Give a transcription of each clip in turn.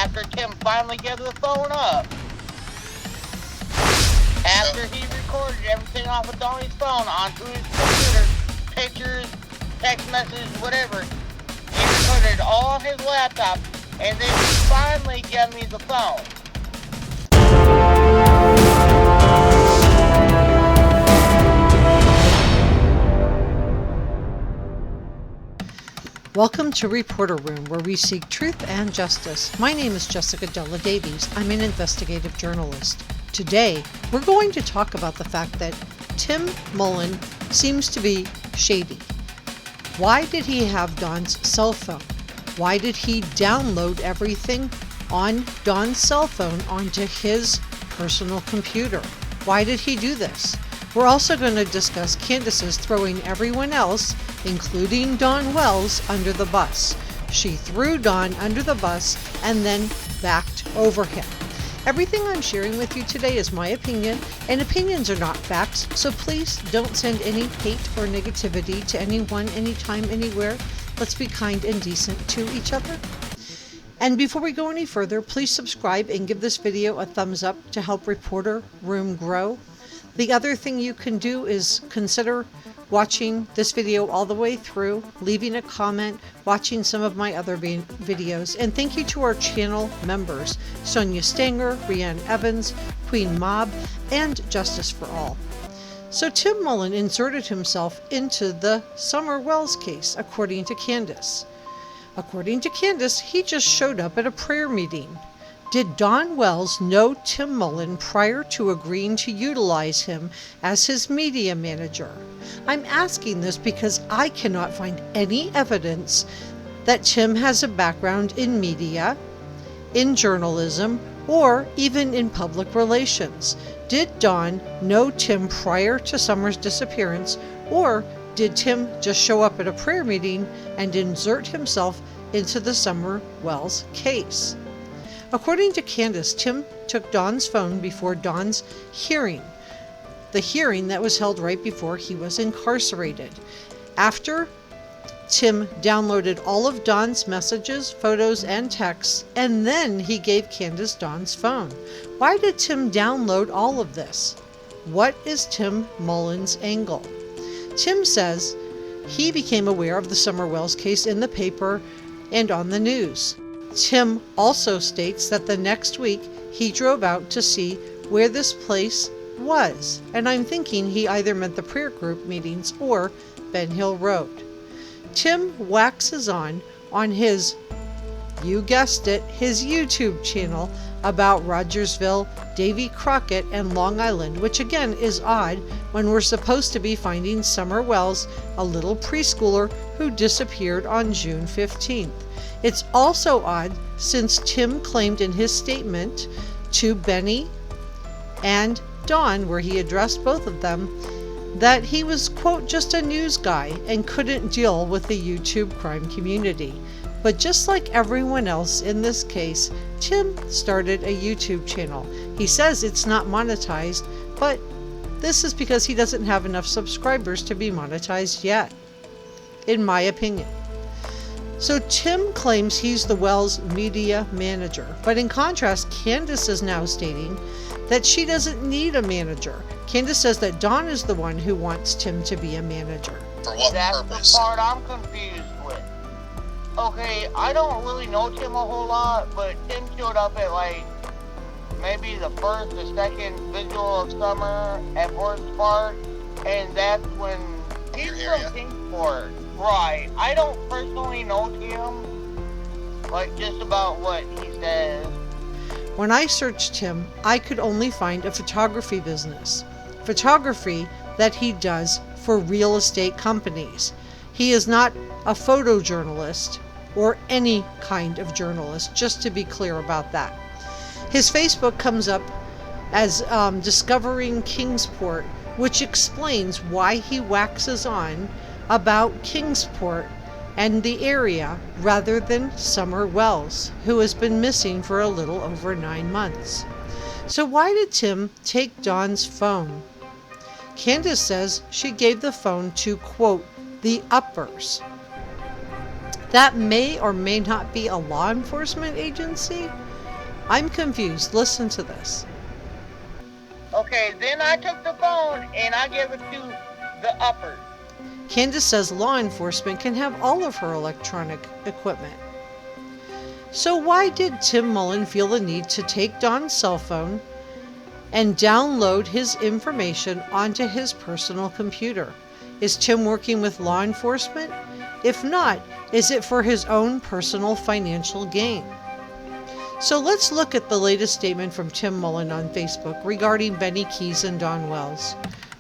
after Tim finally gave the phone up. After he recorded everything off of Donnie's phone onto his computer, pictures, text messages, whatever, he recorded it all on his laptop, and then he finally gave me the phone. Welcome to Reporter Room, where we seek truth and justice. My name is Jessica Della Davies. I'm an investigative journalist. Today, we're going to talk about the fact that Tim Mullen seems to be shady. Why did he have Don's cell phone? Why did he download everything on Don's cell phone onto his personal computer? Why did he do this? We're also going to discuss Candus's throwing everyone else, including Dawn Wells, under the bus. She threw Don under the bus and then backed over him. Everything I'm sharing with you today is my opinion, and opinions are not facts, so please don't send any hate or negativity to anyone, anytime, anywhere. Let's be kind and decent to each other. And before we go any further, please subscribe and give this video a thumbs up to help Reporter Room grow. The other thing you can do is consider watching this video all the way through, leaving a comment, watching some of my other videos, and thank you to our channel members, Sonia Stanger, Rianne Evans, Queen Mob, and Justice for All. So Tim Mullen inserted himself into the Summer Wells case, according to Candus. According to Candus, he just showed up at a prayer meeting. Did Dawn Wells know Tim Mullen prior to agreeing to utilize him as his media manager? I'm asking this because I cannot find any evidence that Tim has a background in media, in journalism, or even in public relations. Did Dawn know Tim prior to Summer's disappearance, or did Tim just show up at a prayer meeting and insert himself into the Summer Wells case? According to Candus, Tim took Don's phone before Don's hearing, the hearing that was held right before he was incarcerated. After Tim downloaded all of Don's messages, photos, and texts, and then he gave Candus Don's phone. Why did Tim download all of this? What is Tim Mullen's angle? Tim says he became aware of the Summer Wells case in the paper and on the news. Tim also states that the next week he drove out to see where this place was, and I'm thinking he either meant the prayer group meetings or Ben Hill Road. Tim waxes on his, you guessed it, his YouTube channel about Rogersville, Davy Crockett, and Long Island, which again is odd when we're supposed to be finding Summer Wells, a little preschooler who disappeared on June 15th. It's also odd since Tim claimed in his statement to Benny and Dawn, where he addressed both of them, that he was, quote, just a news guy and couldn't deal with the YouTube crime community. But just like everyone else in this case, Tim started a YouTube channel. He says it's not monetized, but this is because he doesn't have enough subscribers to be monetized yet, in my opinion. So Tim claims he's the Wells media manager, but in contrast, Candus is now stating that she doesn't need a manager. Candus says that Dawn is the one who wants Tim to be a manager. For what That's purpose? the part I'm confused with. Okay, I don't really know Tim a whole lot, but Tim showed up at like maybe the first or second visual of Summer at Forest Park, and that's when he's from Kingsport. Right. I don't personally know Tim, like just about what he says. When I searched him, I could only find a photography business. Photography that he does for real estate companies. He is not a photojournalist or any kind of journalist, just to be clear about that. His Facebook comes up as Discovering Kingsport, which explains why he waxes on about Kingsport and the area rather than Summer Wells, who has been missing for a little over 9 months. So why did Tim take Dawn's phone? Candus says she gave the phone to, quote, the uppers. That may or may not be a law enforcement agency. I'm confused. Listen to this. Okay, then I took the phone and I gave it to the upper. Candus says law enforcement can have all of her electronic equipment. So why did Tim Mullen feel the need to take Don's cell phone and download his information onto his personal computer? Is Tim working with law enforcement? If not, is it for his own personal financial gain? So let's look at the latest statement from Tim Mullen on Facebook regarding Benny Keyz and Don Wells.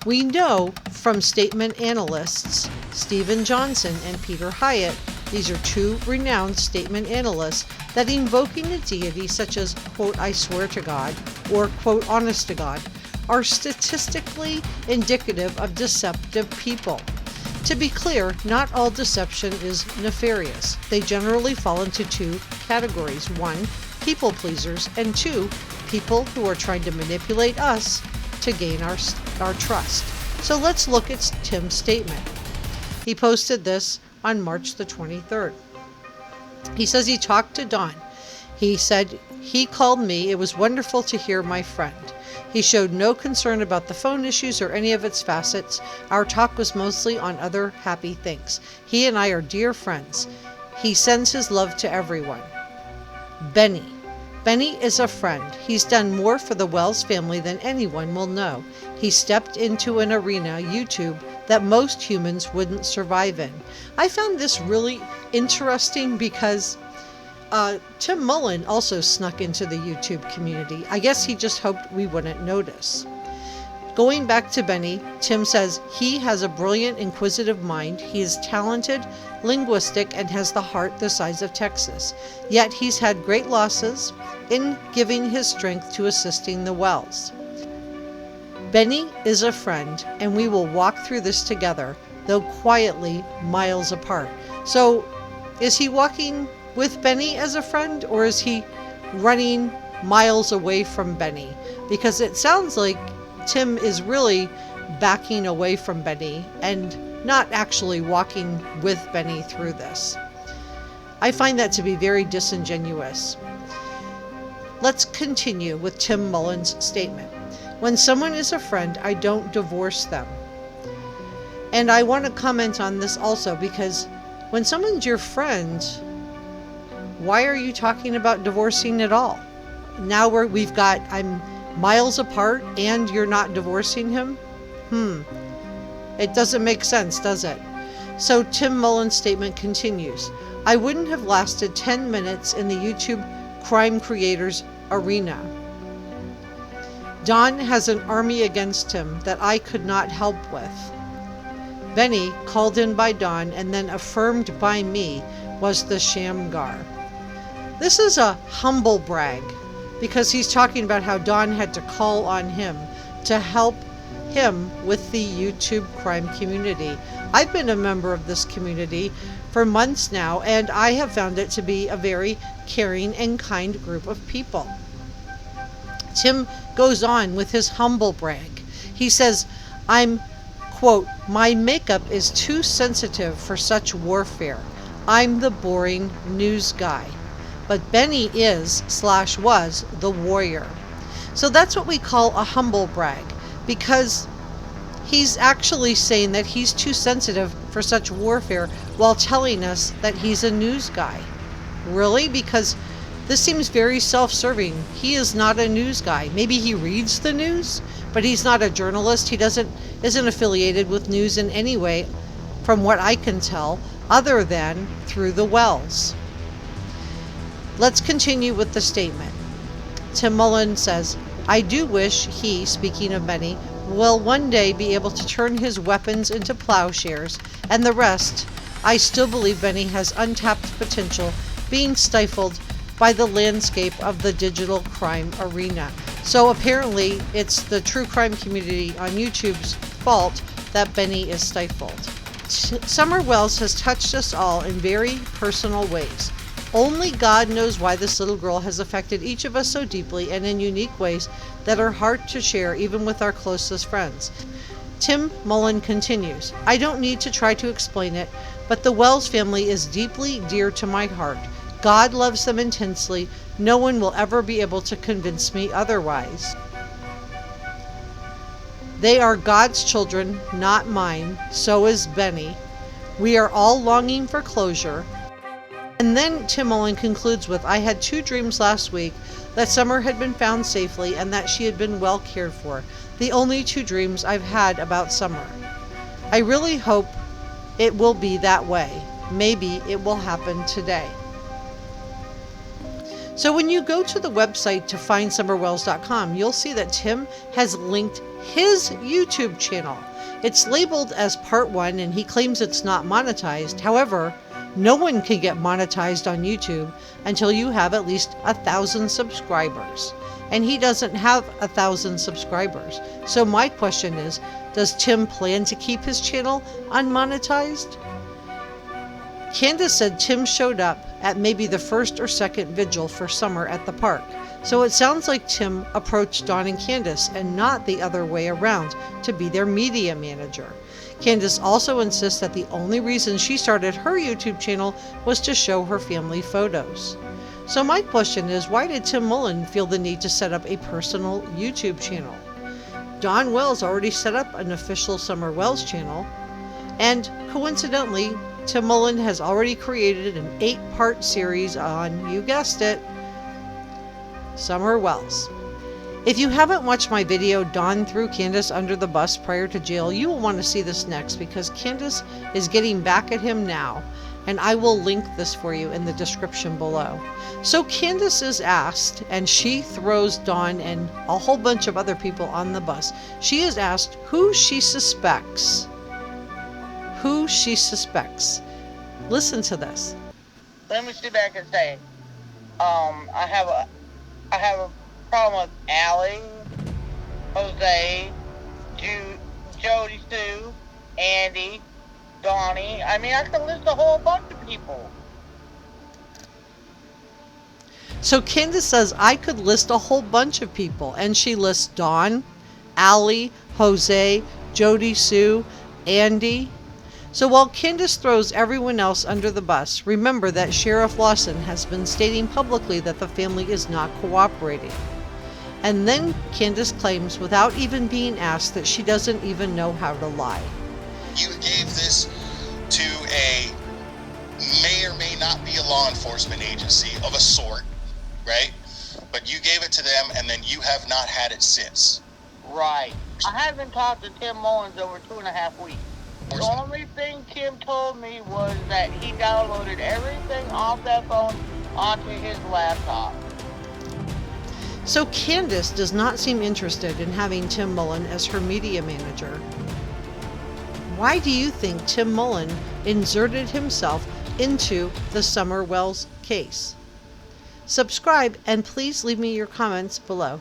We know from statement analysts Stephen Johnson and Peter Hyatt, these are two renowned statement analysts, that invoking a deity such as, quote, I swear to God, or, quote, honest to God, are statistically indicative of deceptive people. To be clear, not all deception is nefarious. They generally fall into two categories. One, people pleasers, and two, people who are trying to manipulate us to gain our trust. So let's look at Tim's statement. He posted this on March the 23rd. He says he talked to Don. He said, he called me. It was wonderful to hear my friend. He showed no concern about the phone issues or any of its facets. Our talk was mostly on other happy things. He and I are dear friends. He sends his love to everyone. Benny. Benny is a friend. He's done more for the Wells family than anyone will know. He stepped into an arena, YouTube, that most humans wouldn't survive in. I found this really interesting because Tim Mullen also snuck into the YouTube community. I guess he just hoped we wouldn't notice. Going back to Benny, Tim says he has a brilliant, inquisitive mind. He is talented, linguistic, and has the heart the size of Texas. Yet he's had great losses in giving his strength to assisting the Wells. Benny is a friend, and we will walk through this together, though quietly, miles apart. So, is he walking with Benny as a friend, or is he running miles away from Benny? Because it sounds like Tim is really backing away from Benny and not actually walking with Benny through this. I find that to be very disingenuous. Let's continue with Tim Mullen's statement. When someone is a friend, I don't divorce them. And I want to comment on this also, because when someone's your friend, why are you talking about divorcing at all? Now I'm miles apart and you're not divorcing him? It doesn't make sense, does it? So Tim Mullen's statement continues. I wouldn't have lasted 10 minutes in the YouTube crime creators arena. Don has an army against him that I could not help with. Benny, called in by Don and then affirmed by me, was the Shamgar. This is a humble brag, because he's talking about how Don had to call on him to help him with the YouTube crime community. I've been a member of this community for months now, and I have found it to be a very caring and kind group of people. Tim goes on with his humble brag. He says, I'm, quote, my makeup is too sensitive for such warfare. I'm the boring news guy. But Benny was the warrior. So that's what we call a humble brag, because he's actually saying that he's too sensitive for such warfare while telling us that he's a news guy. Really? Because this seems very self-serving. He is not a news guy. Maybe he reads the news, but he's not a journalist. He isn't affiliated with news in any way, from what I can tell, other than through the Wells. Let's continue with the statement. Tim Mullen says, I do wish he, speaking of Benny, will one day be able to turn his weapons into plowshares, and the rest, I still believe Benny has untapped potential being stifled by the landscape of the digital crime arena. So apparently it's the true crime community on YouTube's fault that Benny is stifled. Summer Wells has touched us all in very personal ways. Only God knows why this little girl has affected each of us so deeply and in unique ways that are hard to share even with our closest friends. Tim Mullen continues, I don't need to try to explain it. but the Wells family is deeply dear to my heart. God loves them intensely. No one will ever be able to convince me otherwise. They are God's children, not mine. So is Benny. We are all longing for closure. And then Tim Mullen concludes with, I had 2 dreams last week, that Summer had been found safely and that she had been well cared for. The only 2 dreams I've had about Summer. I really hope it will be that way. Maybe it will happen today. So when you go to the website to findsummerwells.com, you'll see that Tim has linked his YouTube channel. It's labeled as part 1 and he claims it's not monetized. However, no one can get monetized on YouTube until you have at least 1,000 subscribers. And he doesn't have 1,000 subscribers. So my question is, does Tim plan to keep his channel unmonetized? Candus said Tim showed up at maybe the first or second vigil for Summer at the park. So it sounds like Tim approached Dawn and Candus and not the other way around to be their media manager. Candus also insists that the only reason she started her YouTube channel was to show her family photos. So my question is, why did Tim Mullen feel the need to set up a personal YouTube channel? Dawn Wells already set up an official Summer Wells channel, and coincidentally, Tim Mullen has already created an 8-part series on, you guessed it, Summer Wells. If you haven't watched my video, Dawn threw Candus under the bus prior to jail, you will want to see this next because Candus is getting back at him now, and I will link this for you in the description below. So Candus is asked, and she throws Dawn and a whole bunch of other people on the bus. She is asked who she suspects. Who she suspects. Listen to this. Let me sit back and say, I have a problem with Allie, Jose, Jodie Sue, Andy, Donnie. I mean, I can list a whole bunch of people. So Candus says I could list a whole bunch of people, and she lists Dawn, Allie, Jose, Jodie Sue, Andy. So while Candus throws everyone else under the bus, remember that Sheriff Lawson has been stating publicly that the family is not cooperating. And then Candus claims, without even being asked, that she doesn't even know how to lie. You gave this to a may or may not be a law enforcement agency of a sort, right? But you gave it to them and then you have not had it since. Right. I haven't talked to Tim Mullen over 2.5 weeks. The only thing Tim told me was that he downloaded everything off that phone onto his laptop. So Candus does not seem interested in having Tim Mullen as her media manager. Why do you think Tim Mullen inserted himself into the Summer Wells case? Subscribe and please leave me your comments below.